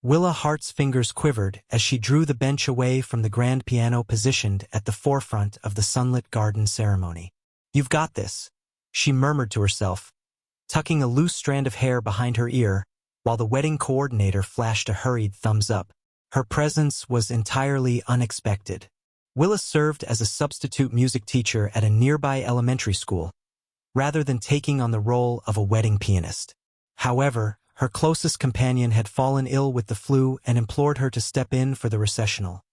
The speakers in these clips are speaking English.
Willa Hart's fingers quivered as she drew the bench away from the grand piano positioned at the forefront of the sunlit garden ceremony. "You've got this," she murmured to herself, tucking a loose strand of hair behind her ear, while the wedding coordinator flashed a hurried thumbs up. Her presence was entirely unexpected. Willa served as a substitute music teacher at a nearby elementary school, rather than taking on the role of a wedding pianist. However, her closest companion had fallen ill with the flu and implored her to step in for the recessional,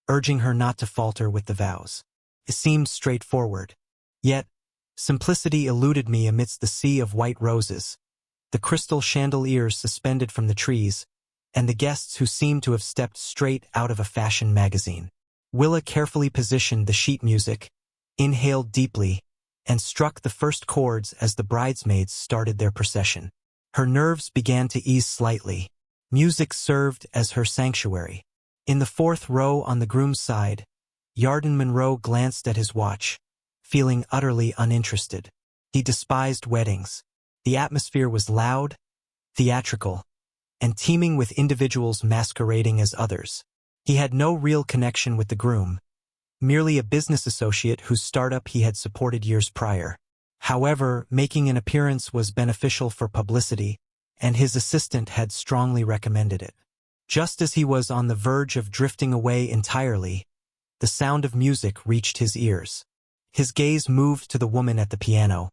urging her not to falter with the vows. It seemed straightforward. Yet, simplicity eluded me amidst the sea of white roses, the crystal chandeliers suspended from the trees, and the guests who seemed to have stepped straight out of a fashion magazine. Willa carefully positioned the sheet music, inhaled deeply, and struck the first chords as the bridesmaids started their procession. Her nerves began to ease slightly. Music served as her sanctuary. In the fourth row on the groom's side, Yarden Monroe glanced at his watch, feeling utterly uninterested. He despised weddings. The atmosphere was loud, theatrical, and teeming with individuals masquerading as others. He had no real connection with the groom, merely a business associate whose startup he had supported years prior. However, making an appearance was beneficial for publicity, and his assistant had strongly recommended it. Just as he was on the verge of drifting away entirely, the sound of music reached his ears. His gaze moved to the woman at the piano,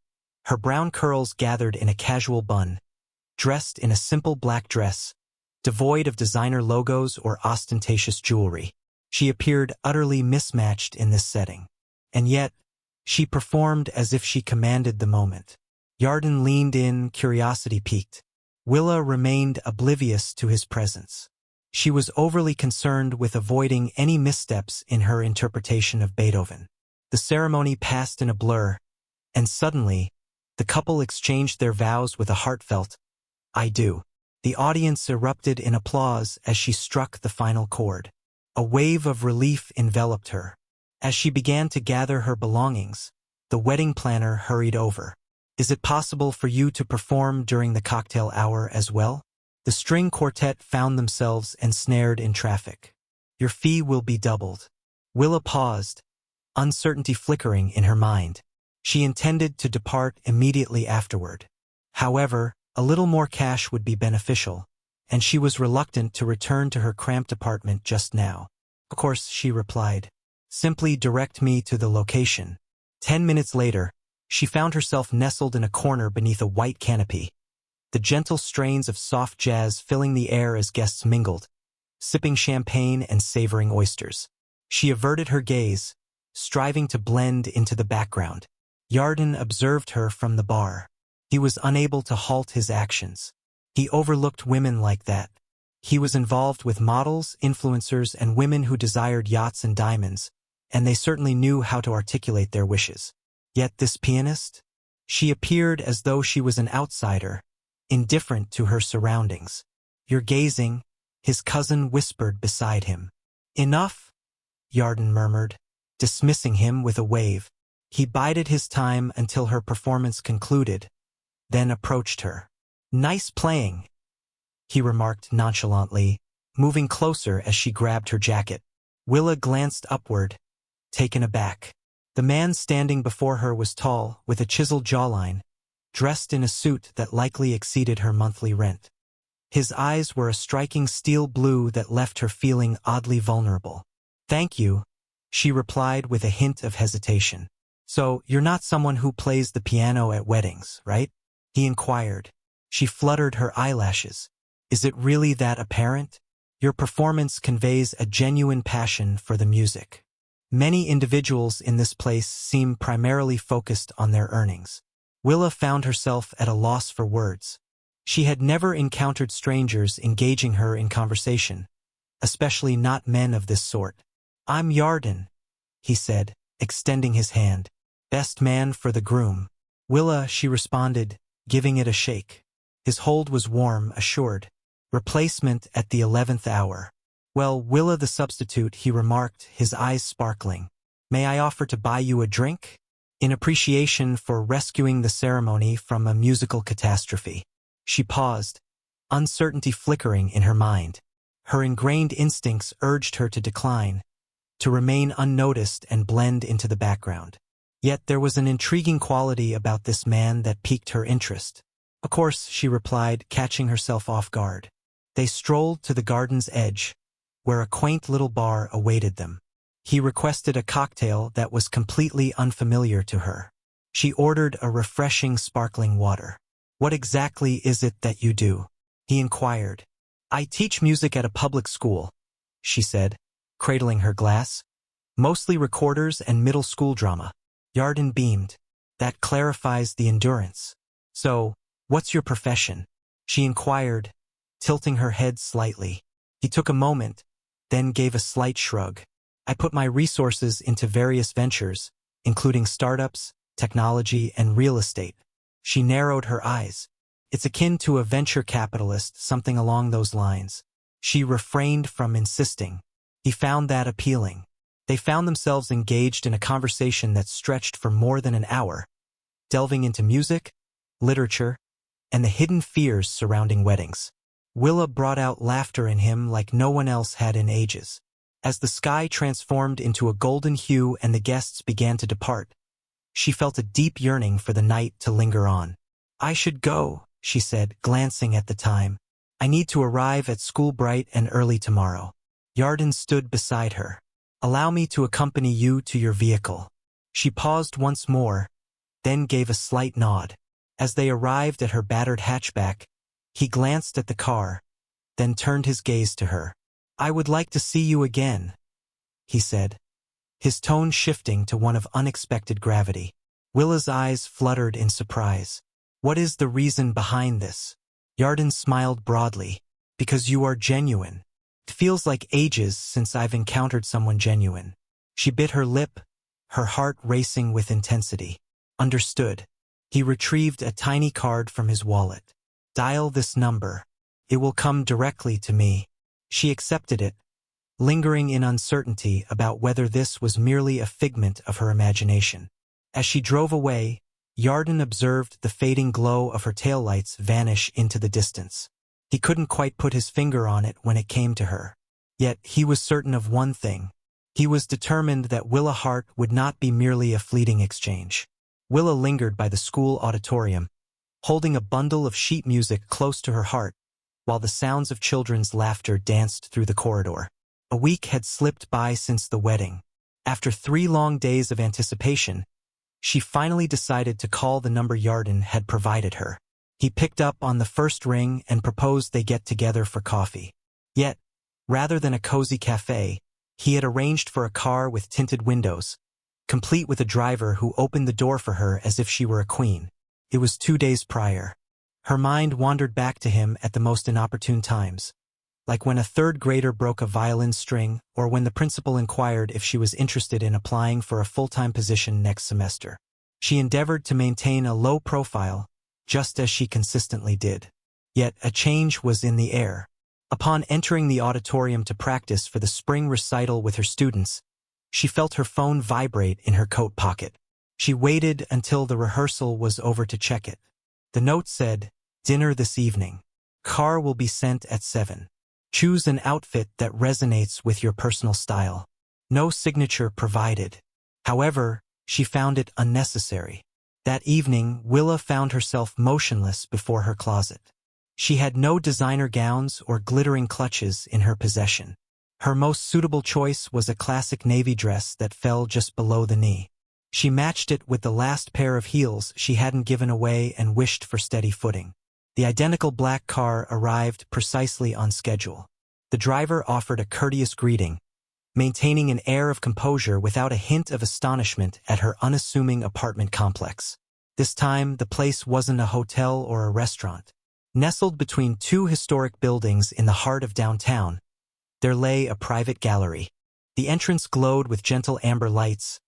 her brown curls gathered in a casual bun, dressed in a simple black dress, devoid of designer logos or ostentatious jewelry. She appeared utterly mismatched in this setting. And yet, she performed as if she commanded the moment. Yarden leaned in, curiosity piqued. Willa remained oblivious to his presence. She was overly concerned with avoiding any missteps in her interpretation of Beethoven. The ceremony passed in a blur, and suddenly, the couple exchanged their vows with a heartfelt, "I do." The audience erupted in applause as she struck the final chord. A wave of relief enveloped her. As she began to gather her belongings, the wedding planner hurried over. "Is it possible for you to perform during the cocktail hour as well?" The string quartet found themselves ensnared in traffic. "Your fee will be doubled." Willa paused, uncertainty flickering in her mind. She intended to depart immediately afterward. However, a little more cash would be beneficial, and she was reluctant to return to her cramped apartment just now. "Of course," she replied. "Simply direct me to the location." 10 minutes later, she found herself nestled in a corner beneath a white canopy, the gentle strains of soft jazz filling the air as guests mingled, sipping champagne and savoring oysters. She averted her gaze, striving to blend into the background. Yarden observed her from the bar. He was unable to halt his actions. He overlooked women like that. He was involved with models, influencers, and women who desired yachts and diamonds, and they certainly knew how to articulate their wishes. Yet this pianist? She appeared as though she was an outsider, indifferent to her surroundings. "You're gazing," his cousin whispered beside him. "Enough," Yarden murmured, dismissing him with a wave. He bided his time until her performance concluded, then approached her. "Nice playing," he remarked nonchalantly, moving closer as she grabbed her jacket. Willa glanced upward, taken aback. The man standing before her was tall, with a chiseled jawline, dressed in a suit that likely exceeded her monthly rent. His eyes were a striking steel blue that left her feeling oddly vulnerable. "Thank you," she replied with a hint of hesitation. "So, you're not someone who plays the piano at weddings, right?" he inquired. She fluttered her eyelashes. "Is it really that apparent? Your performance conveys a genuine passion for the music. Many individuals in this place seem primarily focused on their earnings." Willa found herself at a loss for words. She had never encountered strangers engaging her in conversation, especially not men of this sort. "I'm Yarden," he said, extending his hand. "Best man for the groom." "Willa," she responded, giving it a shake. His hold was warm, assured. "Replacement at the 11th hour." "Well, Willa the substitute," he remarked, his eyes sparkling. "May I offer to buy you a drink? In appreciation for rescuing the ceremony from a musical catastrophe." She paused, uncertainty flickering in her mind. Her ingrained instincts urged her to decline, to remain unnoticed and blend into the background. Yet there was an intriguing quality about this man that piqued her interest. "Of course," she replied, catching herself off guard. They strolled to the garden's edge, where a quaint little bar awaited them. He requested a cocktail that was completely unfamiliar to her. She ordered a refreshing sparkling water. "What exactly is it that you do?" he inquired. "I teach music at a public school," she said, cradling her glass. "Mostly recorders and middle school drama." Yarden beamed. "That clarifies the endurance. So, what's your profession?" she inquired, tilting her head slightly. He took a moment, then gave a slight shrug. "I put my resources into various ventures, including startups, technology, and real estate." She narrowed her eyes. "It's akin to a venture capitalist, something along those lines." She refrained from insisting. He found that appealing. They found themselves engaged in a conversation that stretched for more than an hour, delving into music, literature, and the hidden fears surrounding weddings. Willa brought out laughter in him like no one else had in ages. As the sky transformed into a golden hue and the guests began to depart, she felt a deep yearning for the night to linger on. "I should go," she said, glancing at the time. "I need to arrive at school bright and early tomorrow." Yarden stood beside her. "Allow me to accompany you to your vehicle." She paused once more, then gave a slight nod. As they arrived at her battered hatchback, he glanced at the car, then turned his gaze to her. "I would like to see you again," he said, his tone shifting to one of unexpected gravity. Willa's eyes fluttered in surprise. "What is the reason behind this?" Yarden smiled broadly. "Because you are genuine. It feels like ages since I've encountered someone genuine." She bit her lip, her heart racing with intensity. "Understood." He retrieved a tiny card from his wallet. "Dial this number. It will come directly to me." She accepted it, lingering in uncertainty about whether this was merely a figment of her imagination. As she drove away, Yarden observed the fading glow of her taillights vanish into the distance. He couldn't quite put his finger on it when it came to her. Yet he was certain of one thing. He was determined that Willa Hart would not be merely a fleeting exchange. Willa lingered by the school auditorium, holding a bundle of sheet music close to her heart, while the sounds of children's laughter danced through the corridor. A week had slipped by since the wedding. After 3 long days of anticipation, she finally decided to call the number Yarden had provided her. He picked up on the first ring and proposed they get together for coffee. Yet, rather than a cozy cafe, he had arranged for a car with tinted windows, complete with a driver who opened the door for her as if she were a queen. It was 2 days prior. Her mind wandered back to him at the most inopportune times, like when a third grader broke a violin string or when the principal inquired if she was interested in applying for a full-time position next semester. She endeavored to maintain a low profile, just as she consistently did. Yet a change was in the air. Upon entering the auditorium to practice for the spring recital with her students, she felt her phone vibrate in her coat pocket. She waited until the rehearsal was over to check it. The note said, "Dinner this evening. Car will be sent at 7. Choose an outfit that resonates with your personal style." No signature provided. However, she found it unnecessary. That evening, Willa found herself motionless before her closet. She had no designer gowns or glittering clutches in her possession. Her most suitable choice was a classic navy dress that fell just below the knee. She matched it with the last pair of heels she hadn't given away and wished for steady footing. The identical black car arrived precisely on schedule. The driver offered a courteous greeting, maintaining an air of composure without a hint of astonishment at her unassuming apartment complex. This time, the place wasn't a hotel or a restaurant. Nestled between 2 historic buildings in the heart of downtown, there lay a private gallery. The entrance glowed with gentle amber lights,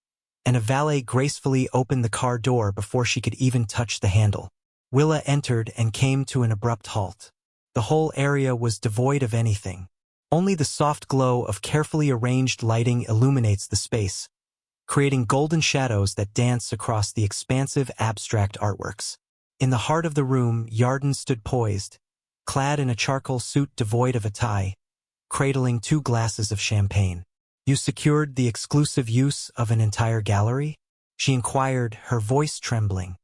and a valet gracefully opened the car door before she could even touch the handle. Willa entered and came to an abrupt halt. The whole area was devoid of anything. Only the soft glow of carefully arranged lighting illuminates the space, creating golden shadows that dance across the expansive abstract artworks. In the heart of the room, Yarden stood poised, clad in a charcoal suit devoid of a tie, cradling 2 glasses of champagne. You secured the exclusive use of an entire gallery? She inquired, her voice trembling.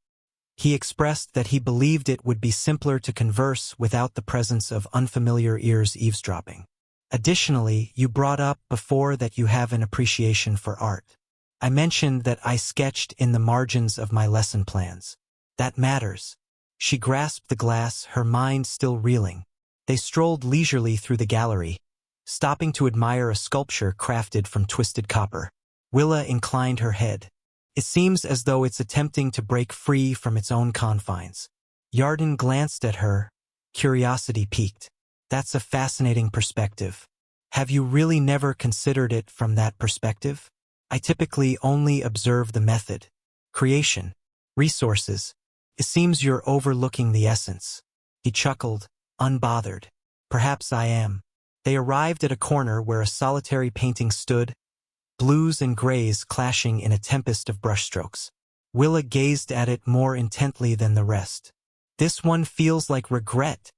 He expressed that he believed it would be simpler to converse without the presence of unfamiliar ears eavesdropping. Additionally, you brought up before that you have an appreciation for art. I mentioned that I sketched in the margins of my lesson plans. That matters. She grasped the glass, her mind still reeling. They strolled leisurely through the gallery, stopping to admire a sculpture crafted from twisted copper. Willa inclined her head. It seems as though it's attempting to break free from its own confines. Yarden glanced at her, curiosity piqued. That's a fascinating perspective. Have you really never considered it from that perspective? I typically only observe the method. Creation. Resources. It seems you're overlooking the essence. He chuckled, unbothered. Perhaps I am. They arrived at a corner where a solitary painting stood, blues and grays clashing in a tempest of brushstrokes. Willa gazed at it more intently than the rest. This one feels like regret,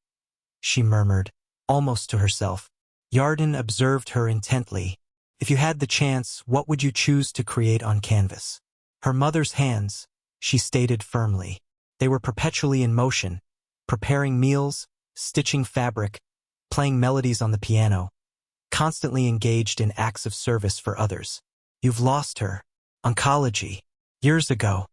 she murmured, almost to herself. Yarden observed her intently. If you had the chance, what would you choose to create on canvas? Her mother's hands, she stated firmly. They were perpetually in motion, preparing meals, stitching fabric, playing melodies on the piano, constantly engaged in acts of service for others. You've lost her. Oncology. Years ago.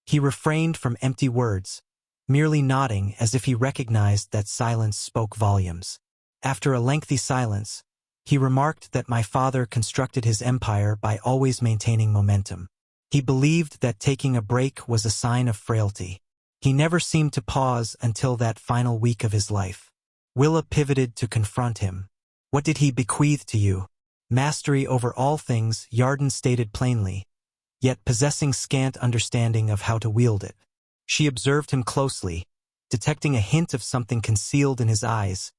He refrained from empty words, merely nodding as if he recognized that silence spoke volumes. After a lengthy silence, he remarked that my father constructed his empire by always maintaining momentum. He believed that taking a break was a sign of frailty. He never seemed to pause until that final week of his life. Willa pivoted to confront him. What did he bequeath to you? Mastery over all things, Yarden stated plainly, yet possessing scant understanding of how to wield it. She observed him closely, detecting a hint of something concealed in his eyes,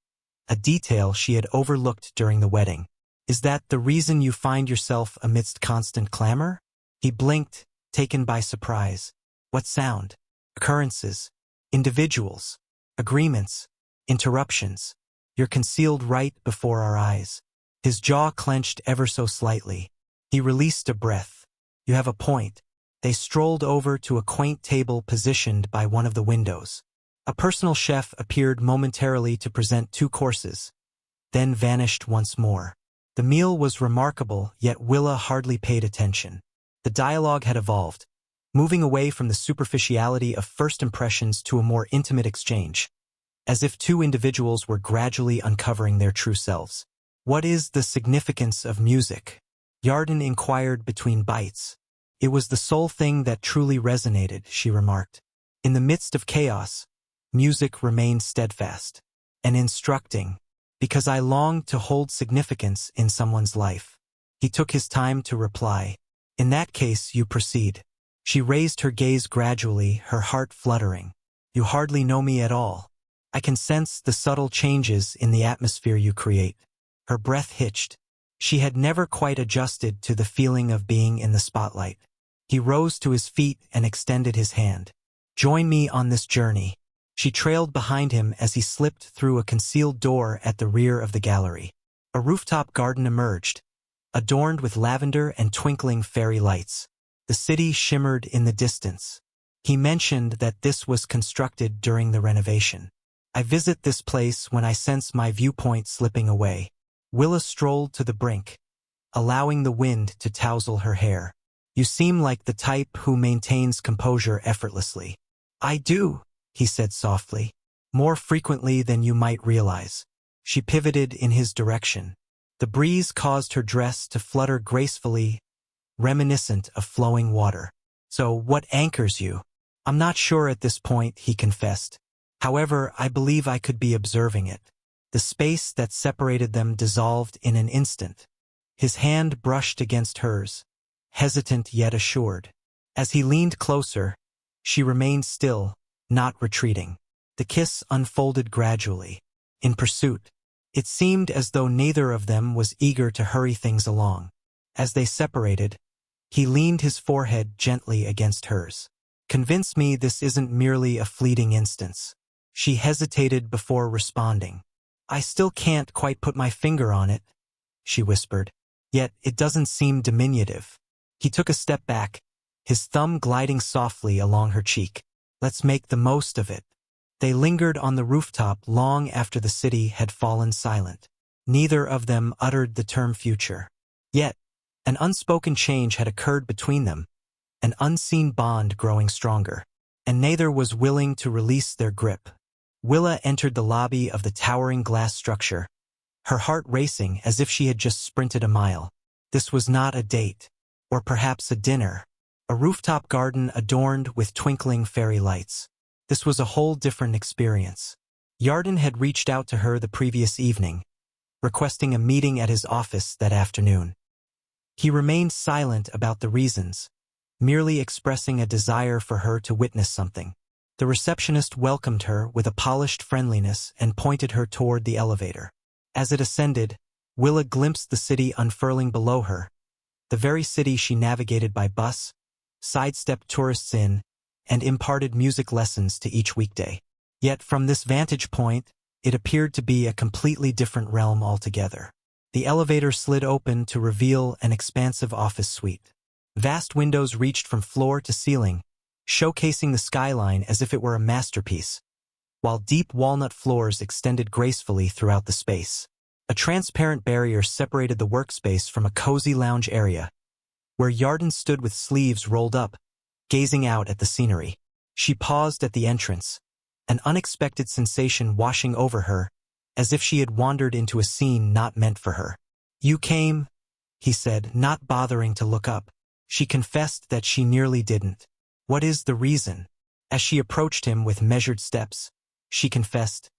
a detail she had overlooked during the wedding. Is that the reason you find yourself amidst constant clamor? He blinked, taken by surprise. What sound? Occurrences. Individuals. Agreements. Interruptions. You're concealed right before our eyes. His jaw clenched ever so slightly. He released a breath. You have a point. They strolled over to a quaint table positioned by one of the windows. A personal chef appeared momentarily to present 2 courses, then vanished once more. The meal was remarkable, yet Willa hardly paid attention. The dialogue had evolved, moving away from the superficiality of first impressions to a more intimate exchange, as if 2 individuals were gradually uncovering their true selves. What is the significance of music? Yarden inquired between bites. It was the sole thing that truly resonated, she remarked. In the midst of chaos, music remained steadfast and instructing, because I longed to hold significance in someone's life. He took his time to reply. In that case, you proceed. She raised her gaze gradually, her heart fluttering. You hardly know me at all. I can sense the subtle changes in the atmosphere you create. Her breath hitched. She had never quite adjusted to the feeling of being in the spotlight. He rose to his feet and extended his hand. Join me on this journey. She trailed behind him as he slipped through a concealed door at the rear of the gallery. A rooftop garden emerged, adorned with lavender and twinkling fairy lights. The city shimmered in the distance. He mentioned that this was constructed during the renovation. I visit this place when I sense my viewpoint slipping away. Willa strolled to the brink, allowing the wind to tousle her hair. You seem like the type who maintains composure effortlessly. I do, he said softly. More frequently than you might realize. She pivoted in his direction. The breeze caused her dress to flutter gracefully, reminiscent of flowing water. So what anchors you? I'm not sure at this point, he confessed. However, I believe I could be observing it. The space that separated them dissolved in an instant. His hand brushed against hers, hesitant yet assured. As he leaned closer, she remained still, not retreating. The kiss unfolded gradually. In pursuit, it seemed as though neither of them was eager to hurry things along. As they separated, he leaned his forehead gently against hers. Convince me this isn't merely a fleeting instance. She hesitated before responding. I still can't quite put my finger on it, she whispered. Yet it doesn't seem diminutive. He took a step back, his thumb gliding softly along her cheek. Let's make the most of it. They lingered on the rooftop long after the city had fallen silent. Neither of them uttered the term future. Yet, an unspoken change had occurred between them, an unseen bond growing stronger, and neither was willing to release their grip. Willa entered the lobby of the towering glass structure, her heart racing as if she had just sprinted a mile. This was not a date, or perhaps a dinner, a rooftop garden adorned with twinkling fairy lights. This was a whole different experience. Yarden had reached out to her the previous evening, requesting a meeting at his office that afternoon. He remained silent about the reasons, merely expressing a desire for her to witness something. The receptionist welcomed her with a polished friendliness and pointed her toward the elevator. As it ascended, Willa glimpsed the city unfurling below her, the very city she navigated by bus, sidestepped tourists in, and imparted music lessons to each weekday. Yet from this vantage point, it appeared to be a completely different realm altogether. The elevator slid open to reveal an expansive office suite. Vast windows reached from floor to ceiling, showcasing the skyline as if it were a masterpiece, while deep walnut floors extended gracefully throughout the space. A transparent barrier separated the workspace from a cozy lounge area, where Yarden stood with sleeves rolled up, gazing out at the scenery. She paused at the entrance, an unexpected sensation washing over her, as if she had wandered into a scene not meant for her. "You came," he said, not bothering to look up. She confessed that she nearly didn't. "What is the reason?" As she approached him with measured steps, she confessed,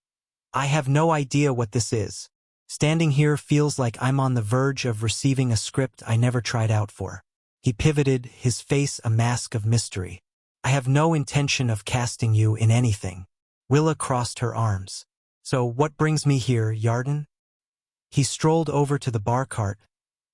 "I have no idea what this is. Standing here feels like I'm on the verge of receiving a script I never tried out for." He pivoted, his face a mask of mystery. "I have no intention of casting you in anything." Willa crossed her arms. "So what brings me here, Yarden?" He strolled over to the bar cart,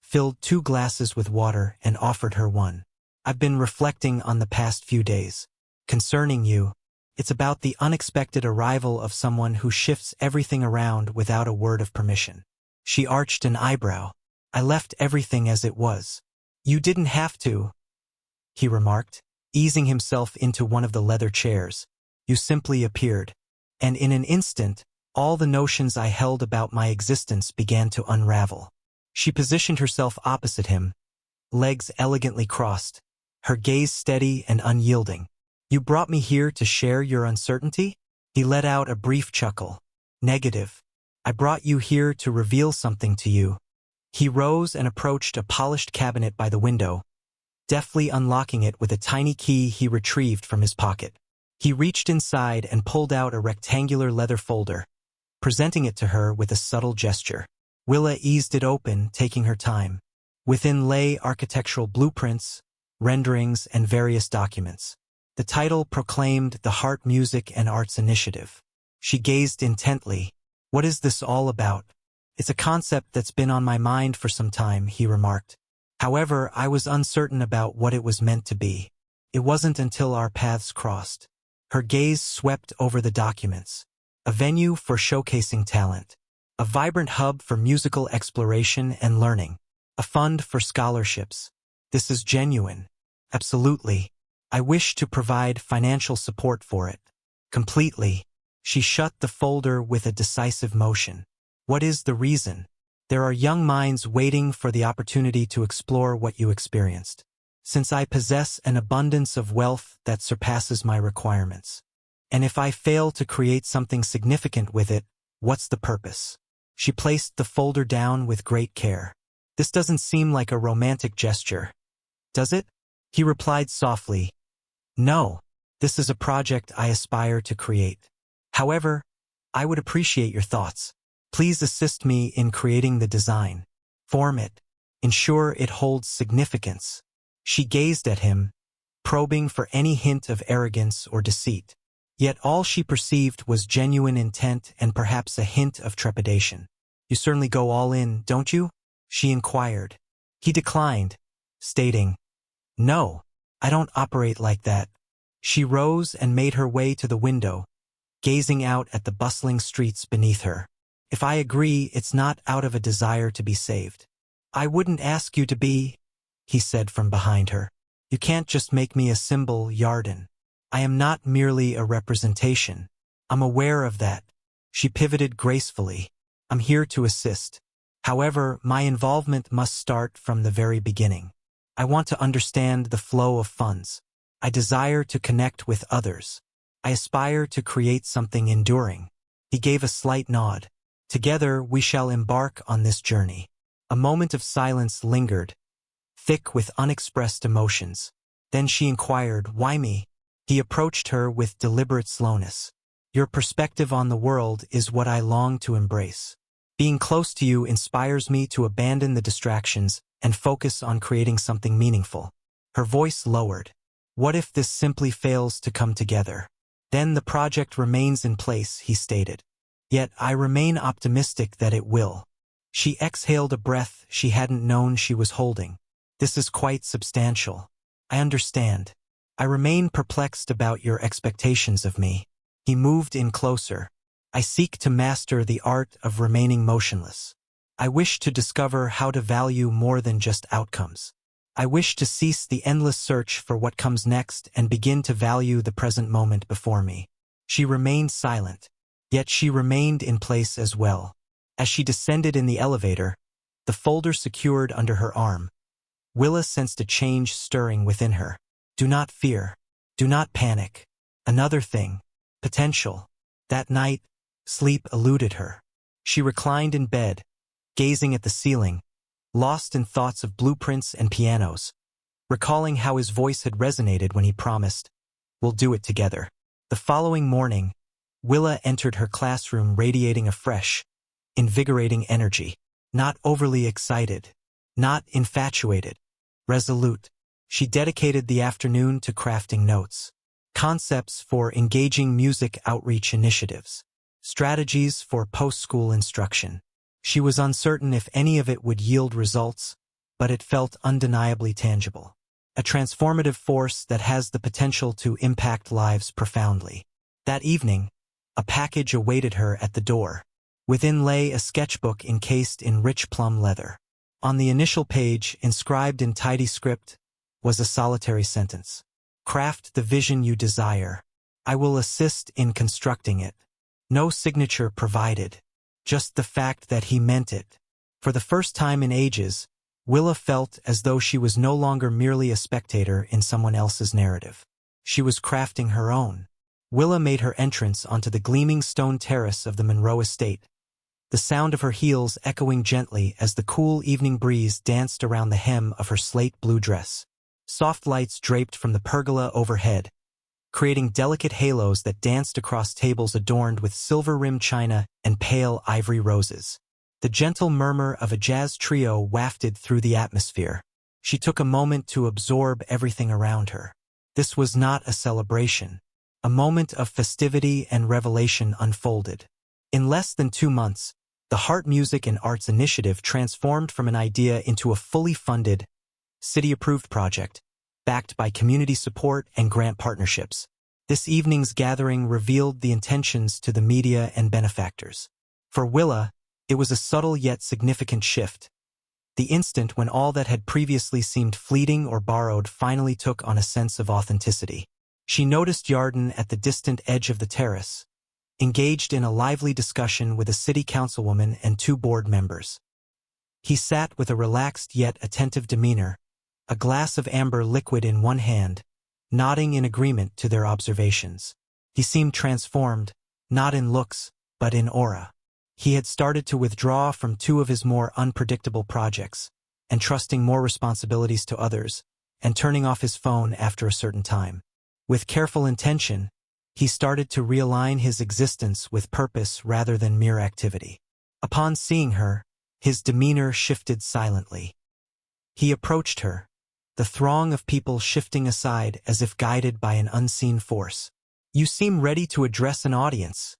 filled 2 glasses with water, and offered her one. "I've been reflecting on the past few days. Concerning you, it's about the unexpected arrival of someone who shifts everything around without a word of permission." She arched an eyebrow. "I left everything as it was." "You didn't have to," he remarked, easing himself into one of the leather chairs. "You simply appeared. And in an instant, all the notions I held about my existence began to unravel." She positioned herself opposite him, legs elegantly crossed, her gaze steady and unyielding. "You brought me here to share your uncertainty?" He let out a brief chuckle. "Negative. I brought you here to reveal something to you." He rose and approached a polished cabinet by the window, deftly unlocking it with a tiny key he retrieved from his pocket. He reached inside and pulled out a rectangular leather folder, presenting it to her with a subtle gesture. Willa eased it open, taking her time. Within lay architectural blueprints, renderings, and various documents. The title proclaimed the Heart Music and Arts Initiative. She gazed intently. "What is this all about?" "It's a concept that's been on my mind for some time," he remarked. "However, I was uncertain about what it was meant to be. It wasn't until our paths crossed." Her gaze swept over the documents. A venue for showcasing talent. A vibrant hub for musical exploration and learning. A fund for scholarships. "This is genuine." "Absolutely. I wish to provide financial support for it." "Completely." She shut the folder with a decisive motion. "What is the reason?" "There are young minds waiting for the opportunity to explore what you experienced. Since I possess an abundance of wealth that surpasses my requirements. And if I fail to create something significant with it, what's the purpose?" She placed the folder down with great care. "This doesn't seem like a romantic gesture, does it?" He replied softly, "No, this is a project I aspire to create. However, I would appreciate your thoughts. Please assist me in creating the design. Form it. Ensure it holds significance." She gazed at him, probing for any hint of arrogance or deceit. Yet all she perceived was genuine intent and perhaps a hint of trepidation. "You certainly go all in, don't you?" she inquired. He declined, stating, "No, I don't operate like that." She rose and made her way to the window, gazing out at the bustling streets beneath her. If I agree, it's not out of a desire to be saved. I wouldn't ask you to be, he said from behind her. You can't just make me a symbol, Yarden. I am not merely a representation. I'm aware of that. She pivoted gracefully. I'm here to assist. However, my involvement must start from the very beginning. I want to understand the flow of funds. I desire to connect with others. I aspire to create something enduring. He gave a slight nod. Together we shall embark on this journey. A moment of silence lingered, thick with unexpressed emotions. Then she inquired, why me? He approached her with deliberate slowness. Your perspective on the world is what I long to embrace. Being close to you inspires me to abandon the distractions and focus on creating something meaningful. Her voice lowered. What if this simply fails to come together? Then the project remains in place, he stated. Yet I remain optimistic that it will. She exhaled a breath she hadn't known she was holding. This is quite substantial. I understand. I remain perplexed about your expectations of me. He moved in closer. I seek to master the art of remaining motionless. I wish to discover how to value more than just outcomes. I wish to cease the endless search for what comes next and begin to value the present moment before me. She remained silent, yet she remained in place as well. As she descended in the elevator, the folder secured under her arm, Willa sensed a change stirring within her. Do not fear. Do not panic. Another thing. Potential. That night, sleep eluded her. She reclined in bed, gazing at the ceiling, lost in thoughts of blueprints and pianos, recalling how his voice had resonated when he promised, "We'll do it together." The following morning, Willa entered her classroom radiating a fresh, invigorating energy. Not overly excited, not infatuated, resolute. She dedicated the afternoon to crafting notes, concepts for engaging music outreach initiatives, strategies for post-school instruction. She was uncertain if any of it would yield results, but it felt undeniably tangible. A transformative force that has the potential to impact lives profoundly. That evening, a package awaited her at the door. Within lay a sketchbook encased in rich plum leather. On the initial page, inscribed in tidy script, was a solitary sentence. Craft the vision you desire. I will assist in constructing it. No signature provided. Just the fact that he meant it. For the first time in ages, Willa felt as though she was no longer merely a spectator in someone else's narrative. She was crafting her own. Willa made her entrance onto the gleaming stone terrace of the Monroe estate, the sound of her heels echoing gently as the cool evening breeze danced around the hem of her slate blue dress. Soft lights draped from the pergola overhead, creating delicate halos that danced across tables adorned with silver-rimmed china and pale ivory roses. The gentle murmur of a jazz trio wafted through the atmosphere. She took a moment to absorb everything around her. This was not a celebration. A moment of festivity and revelation unfolded. In less than 2 months, the Heart Music and Arts Initiative transformed from an idea into a fully funded, city-approved project, backed by community support and grant partnerships. This evening's gathering revealed the intentions to the media and benefactors. For Willa, it was a subtle yet significant shift. The instant when all that had previously seemed fleeting or borrowed finally took on a sense of authenticity. She noticed Yarden at the distant edge of the terrace, engaged in a lively discussion with a city councilwoman and 2 board members. He sat with a relaxed yet attentive demeanor, a glass of amber liquid in one hand, nodding in agreement to their observations. He seemed transformed, not in looks, but in aura. He had started to withdraw from 2 of his more unpredictable projects, entrusting more responsibilities to others, and turning off his phone after a certain time. With careful intention, he started to realign his existence with purpose rather than mere activity. Upon seeing her, his demeanor shifted silently. He approached her, the throng of people shifting aside as if guided by an unseen force. "You seem ready to address an audience,"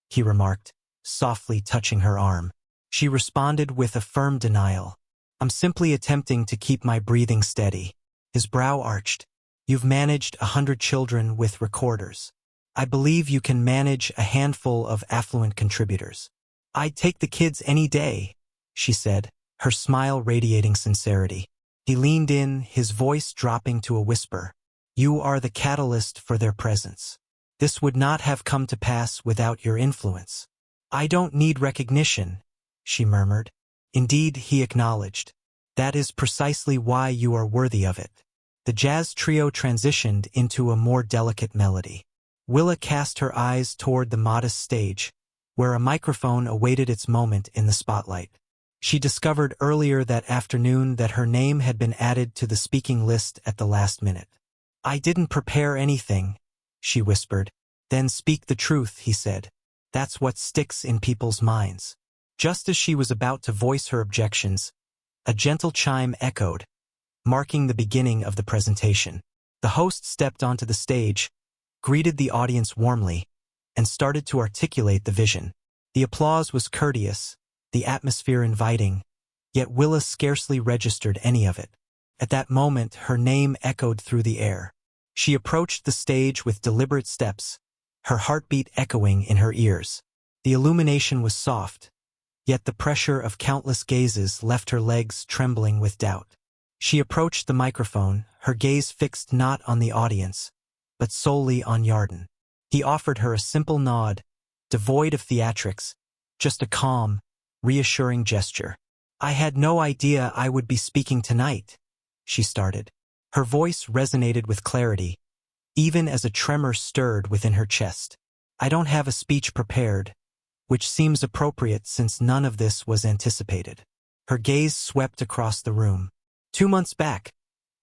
he remarked, softly touching her arm. She responded with a firm denial. "I'm simply attempting to keep my breathing steady." His brow arched. "You've managed 100 children with recorders. I believe you can manage a handful of affluent contributors. "I'd take the kids any day," she said, her smile radiating sincerity. He leaned in, his voice dropping to a whisper. "You are the catalyst for their presence. This would not have come to pass without your influence." "I don't need recognition," she murmured. "Indeed," he acknowledged. "That is precisely why you are worthy of it." The jazz trio transitioned into a more delicate melody. Willa cast her eyes toward the modest stage, where a microphone awaited its moment in the spotlight. She discovered earlier that afternoon that her name had been added to the speaking list at the last minute. "I didn't prepare anything," she whispered. "Then speak the truth," he said. "That's what sticks in people's minds." Just as she was about to voice her objections, a gentle chime echoed, marking the beginning of the presentation. The host stepped onto the stage, greeted the audience warmly, and started to articulate the vision. The applause was courteous, the atmosphere inviting, yet Willa scarcely registered any of it. At that moment, her name echoed through the air. She approached the stage with deliberate steps, her heartbeat echoing in her ears. The illumination was soft, yet the pressure of countless gazes left her legs trembling with doubt. She approached the microphone, her gaze fixed not on the audience, but solely on Yarden. He offered her a simple nod, devoid of theatrics, just a calm, reassuring gesture. "I had no idea I would be speaking tonight," she started. Her voice resonated with clarity, even as a tremor stirred within her chest. "I don't have a speech prepared," which seems appropriate since none of this was anticipated. Her gaze swept across the room. 2 months back,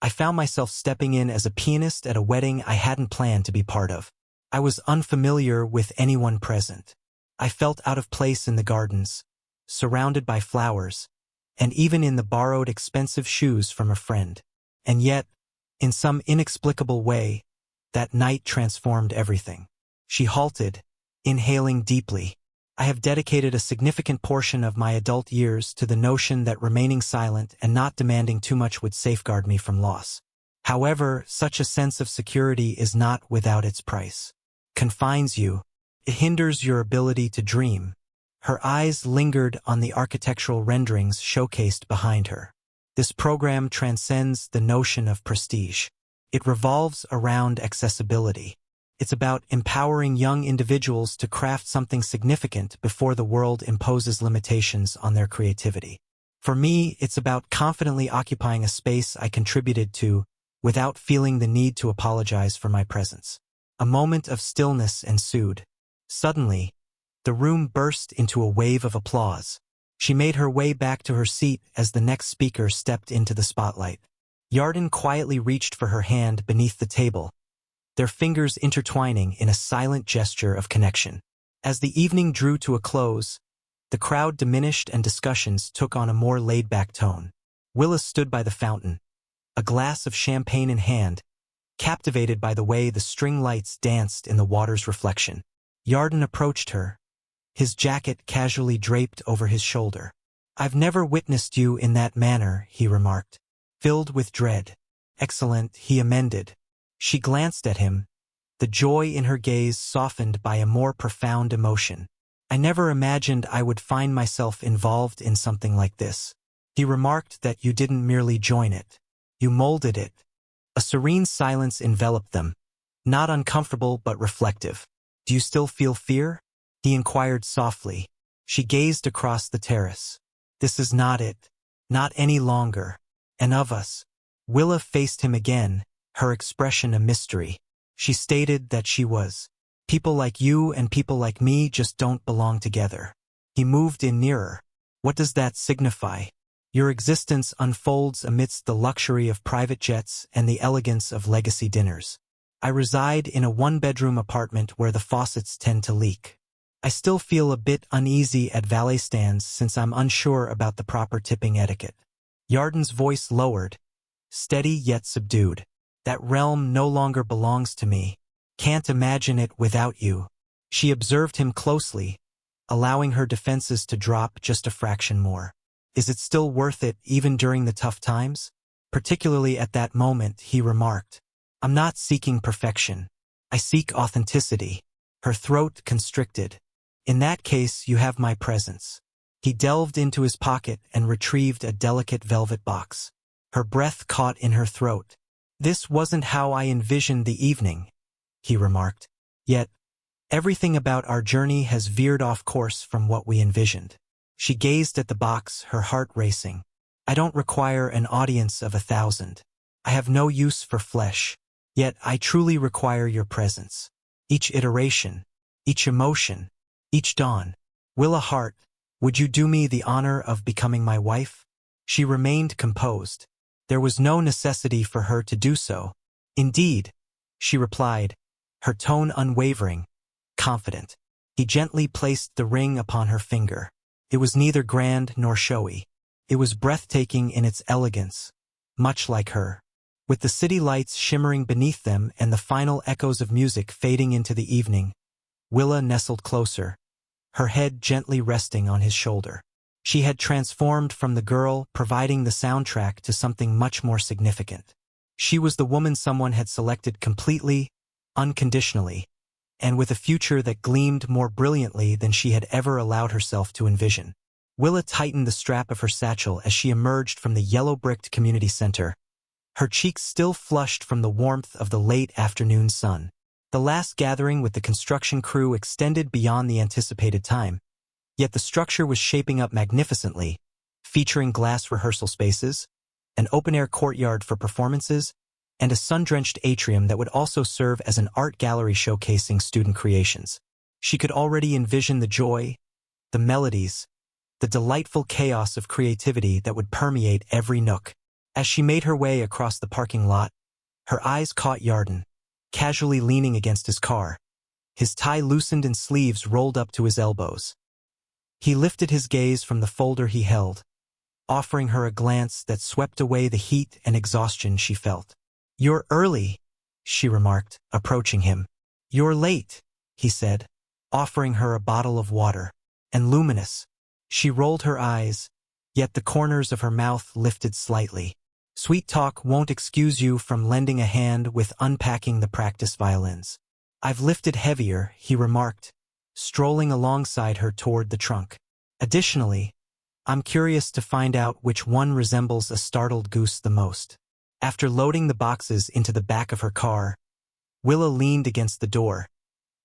I found myself stepping in as a pianist at a wedding I hadn't planned to be part of. I was unfamiliar with anyone present. I felt out of place in the gardens, surrounded by flowers, and even in the borrowed expensive shoes from a friend. And yet, in some inexplicable way, that night transformed everything. She halted, inhaling deeply. "I have dedicated a significant portion of my adult years to the notion that remaining silent and not demanding too much would safeguard me from loss. However, such a sense of security is not without its price. Confines you. It hinders your ability to dream." Her eyes lingered on the architectural renderings showcased behind her. "This program transcends the notion of prestige. It revolves around accessibility. It's about empowering young individuals to craft something significant before the world imposes limitations on their creativity. For me, it's about confidently occupying a space I contributed to without feeling the need to apologize for my presence." A moment of stillness ensued. Suddenly, the room burst into a wave of applause. She made her way back to her seat as the next speaker stepped into the spotlight. Yarden quietly reached for her hand beneath the table, their fingers intertwining in a silent gesture of connection. As the evening drew to a close, the crowd diminished and discussions took on a more laid-back tone. Willa stood by the fountain, a glass of champagne in hand, captivated by the way the string lights danced in the water's reflection. Yarden approached her, his jacket casually draped over his shoulder. "I've never witnessed you in that manner," he remarked, filled with dread. "Excellent," he amended. She glanced at him, the joy in her gaze softened by a more profound emotion. "I never imagined I would find myself involved in something like this." He remarked that you didn't merely join it. You molded it. A serene silence enveloped them, not uncomfortable but reflective. "Do you still feel fear?" he inquired softly. She gazed across the terrace. "This is not it. Not any longer. And of us." Willa faced him again, her expression a mystery. She stated that she was. "People like you and people like me just don't belong together." He moved in nearer. "What does that signify?" "Your existence unfolds amidst the luxury of private jets and the elegance of legacy dinners. I reside in a one-bedroom apartment where the faucets tend to leak. I still feel a bit uneasy at valet stands since I'm unsure about the proper tipping etiquette." Yarden's voice lowered, steady yet subdued. "That realm no longer belongs to me. Can't imagine it without you." She observed him closely, allowing her defenses to drop just a fraction more. "Is it still worth it even during the tough times?" Particularly at that moment, he remarked. "I'm not seeking perfection. I seek authenticity." Her throat constricted. In that case, you have my presence. He delved into his pocket and retrieved a delicate velvet box. Her breath caught in her throat. This wasn't how I envisioned the evening, he remarked. Yet, everything about our journey has veered off course from what we envisioned. She gazed at the box, her heart racing. I don't require an audience of 1,000. I have no use for flesh. Yet I truly require your presence. Each iteration, each emotion, each dawn. Willa Hart, would you do me the honor of becoming my wife? She remained composed. There was no necessity for her to do so. Indeed, she replied, her tone unwavering, confident. He gently placed the ring upon her finger. It was neither grand nor showy. It was breathtaking in its elegance, much like her. With the city lights shimmering beneath them and the final echoes of music fading into the evening, Willa nestled closer, her head gently resting on his shoulder. She had transformed from the girl providing the soundtrack to something much more significant. She was the woman someone had selected completely, unconditionally, and with a future that gleamed more brilliantly than she had ever allowed herself to envision. Willa tightened the strap of her satchel as she emerged from the yellow-bricked community center, her cheeks still flushed from the warmth of the late afternoon sun. The last gathering with the construction crew extended beyond the anticipated time, yet the structure was shaping up magnificently, featuring glass rehearsal spaces, an open-air courtyard for performances, and a sun-drenched atrium that would also serve as an art gallery showcasing student creations. She could already envision the joy, the melodies, the delightful chaos of creativity that would permeate every nook. As she made her way across the parking lot, her eyes caught Yarden, casually leaning against his car. His tie loosened and sleeves rolled up to his elbows. He lifted his gaze from the folder he held, offering her a glance that swept away the heat and exhaustion she felt. "You're early," she remarked, approaching him. "You're late," he said, offering her a bottle of water. "And luminous." She rolled her eyes, yet the corners of her mouth lifted slightly. "Sweet talk won't excuse you from lending a hand with unpacking the practice violins." "I've lifted heavier," he remarked, strolling alongside her toward the trunk. "Additionally, I'm curious to find out which one resembles a startled goose the most." After loading the boxes into the back of her car, Willa leaned against the door,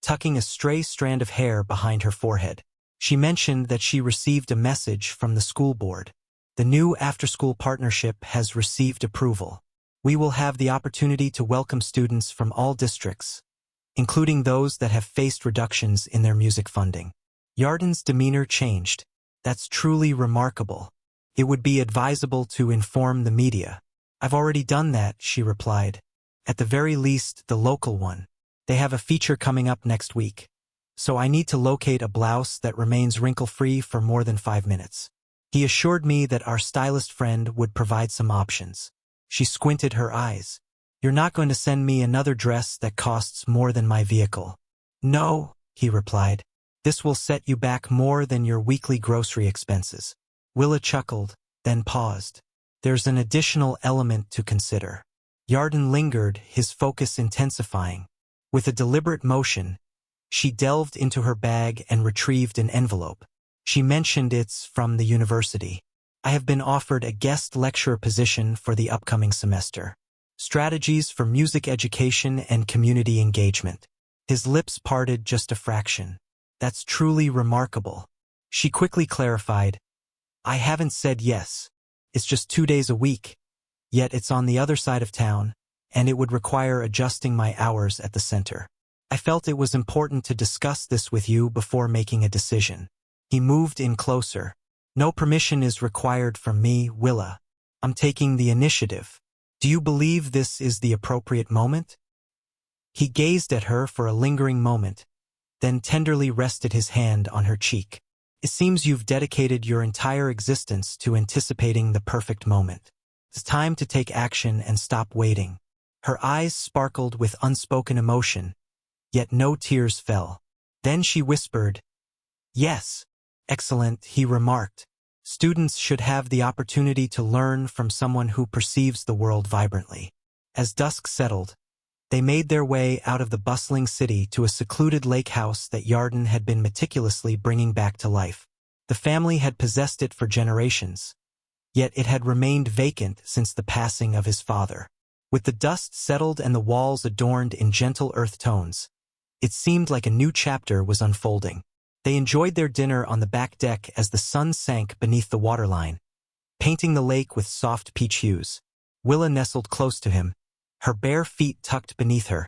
tucking a stray strand of hair behind her forehead. She mentioned that she received a message from the school board. "The new after-school partnership has received approval. We will have the opportunity to welcome students from all districts, including those that have faced reductions in their music funding." Yarden's demeanor changed. "That's truly remarkable. It would be advisable to inform the media." "I've already done that," she replied. "At the very least, the local one. They have a feature coming up next week. So I need to locate a blouse that remains wrinkle-free for more than 5 minutes." He assured me that our stylist friend would provide some options. She squinted her eyes. "You're not going to send me another dress that costs more than my vehicle?" "No," he replied. "This will set you back more than your weekly grocery expenses." Willa chuckled, then paused. "There's an additional element to consider." Yarden lingered, his focus intensifying. With a deliberate motion, she delved into her bag and retrieved an envelope. She mentioned it's from the university. "I have been offered a guest lecturer position for the upcoming semester. Strategies for music education and community engagement." His lips parted just a fraction. "That's truly remarkable." She quickly clarified, "I haven't said yes. It's just 2 days a week. Yet it's on the other side of town, and it would require adjusting my hours at the center. I felt it was important to discuss this with you before making a decision." He moved in closer. "No permission is required from me, Willa. I'm taking the initiative. Do you believe this is the appropriate moment?" He gazed at her for a lingering moment, then tenderly rested his hand on her cheek. "It seems you've dedicated your entire existence to anticipating the perfect moment. It's time to take action and stop waiting." Her eyes sparkled with unspoken emotion, yet no tears fell. Then she whispered, "Yes." "Excellent," he remarked. "Students should have the opportunity to learn from someone who perceives the world vibrantly." As dusk settled, They made their way out of the bustling city to a secluded lake house that Yarden had been meticulously bringing back to life. The family had possessed it for generations, yet it had remained vacant since the passing of his father. With the dust settled and the walls adorned in gentle earth tones, it seemed like a new chapter was unfolding. They enjoyed their dinner on the back deck as the sun sank beneath the waterline, painting the lake with soft peach hues. Willa nestled close to him, her bare feet tucked beneath her,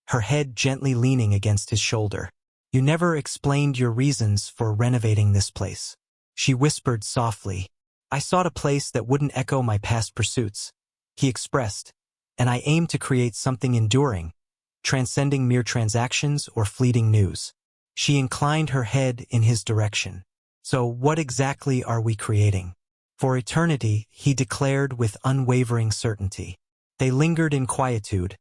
her head gently leaning against his shoulder. "You never explained your reasons for renovating this place," she whispered softly. "I sought a place that wouldn't echo my past pursuits," he expressed, "and I aimed to create something enduring, transcending mere transactions or fleeting news." She inclined her head in his direction. "So what exactly are we creating?" "For eternity," he declared with unwavering certainty. They lingered in quietude,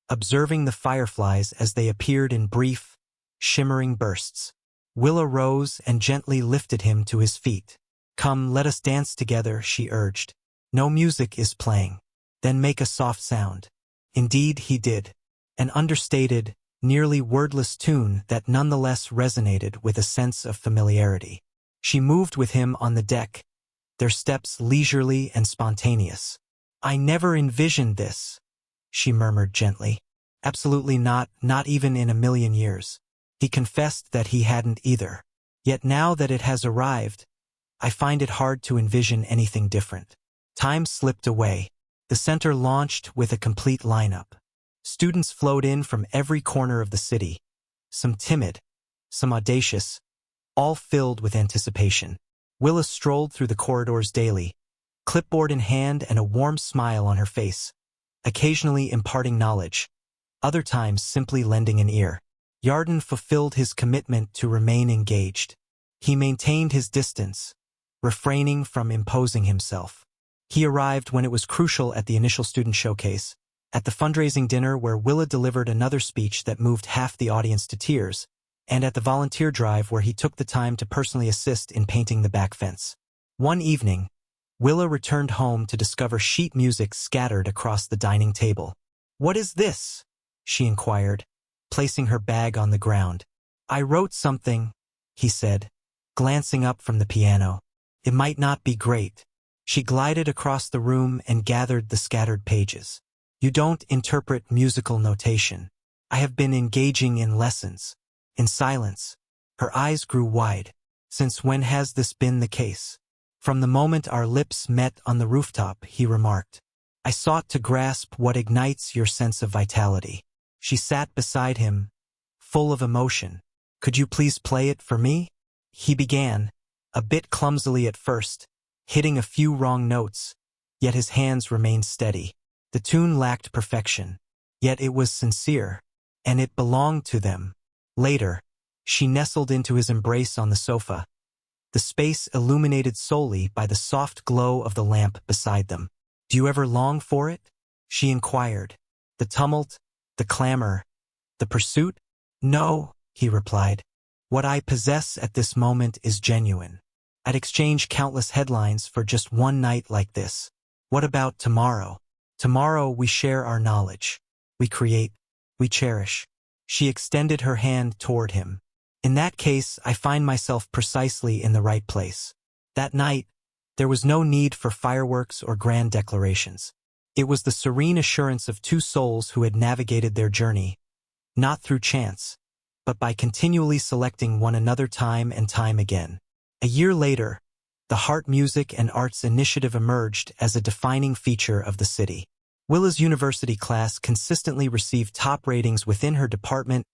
observing the fireflies as they appeared in brief, shimmering bursts. Willa rose and gently lifted him to his feet. "Come, let us dance together," she urged. "No music is playing." "Then make a soft sound." Indeed, he did. An understated, nearly wordless tune that nonetheless resonated with a sense of familiarity. She moved with him on the deck, their steps leisurely and spontaneous. "I never envisioned this," she murmured gently. "Absolutely not, not even in a million years." He confessed that he hadn't either. "Yet now that it has arrived, I find it hard to envision anything different." Time slipped away. The center launched with a complete lineup. Students flowed in from every corner of the city, some timid, some audacious, all filled with anticipation. Willa strolled through the corridors daily, clipboard in hand and a warm smile on her face, occasionally imparting knowledge, other times simply lending an ear. Yarden fulfilled his commitment to remain engaged. He maintained his distance, refraining from imposing himself. He arrived when it was crucial at the initial student showcase, at the fundraising dinner where Willa delivered another speech that moved half the audience to tears, and at the volunteer drive where he took the time to personally assist in painting the back fence. One evening, Willa returned home to discover sheet music scattered across the dining table. "What is this?" she inquired, placing her bag on the ground. "I wrote something," he said, glancing up from the piano. "It might not be great." She glided across the room and gathered the scattered pages. "You don't interpret musical notation." "I have been engaging in lessons." In silence, her eyes grew wide. "Since when has this been the case?" "From the moment our lips met on the rooftop," he remarked. "I sought to grasp what ignites your sense of vitality." She sat beside him, full of emotion. "Could you please play it for me?" He began, a bit clumsily at first, hitting a few wrong notes, yet his hands remained steady. The tune lacked perfection, yet it was sincere, and it belonged to them. Later, she nestled into his embrace on the sofa, the space illuminated solely by the soft glow of the lamp beside them. "Do you ever long for it?" she inquired. "The tumult, the clamor, the pursuit?" "No," he replied. "What I possess at this moment is genuine. I'd exchange countless headlines for just one night like this." "What about tomorrow?" "Tomorrow we share our knowledge. We create, we cherish." She extended her hand toward him. "In that case, I find myself precisely in the right place." That night, there was no need for fireworks or grand declarations. It was the serene assurance of two souls who had navigated their journey, not through chance, but by continually selecting one another time and time again. A year later, the Heart Music and Arts Initiative emerged as a defining feature of the city. Willa's university class consistently received top ratings within her department,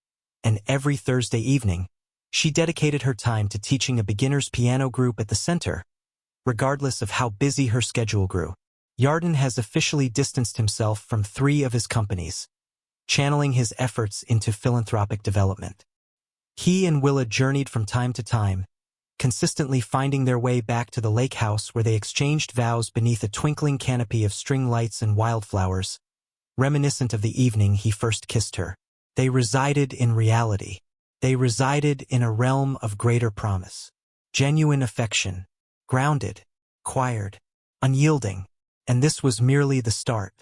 and every Thursday evening, she dedicated her time to teaching a beginner's piano group at the center, regardless of how busy her schedule grew. Yarden has officially distanced himself from 3 of his companies, channeling his efforts into philanthropic development. He and Willa journeyed from time to time, consistently finding their way back to the lake house where they exchanged vows beneath a twinkling canopy of string lights and wildflowers, reminiscent of the evening he first kissed her. They resided in reality. They resided in a realm of greater promise. Genuine affection, grounded, quiet, unyielding, and this was merely the start.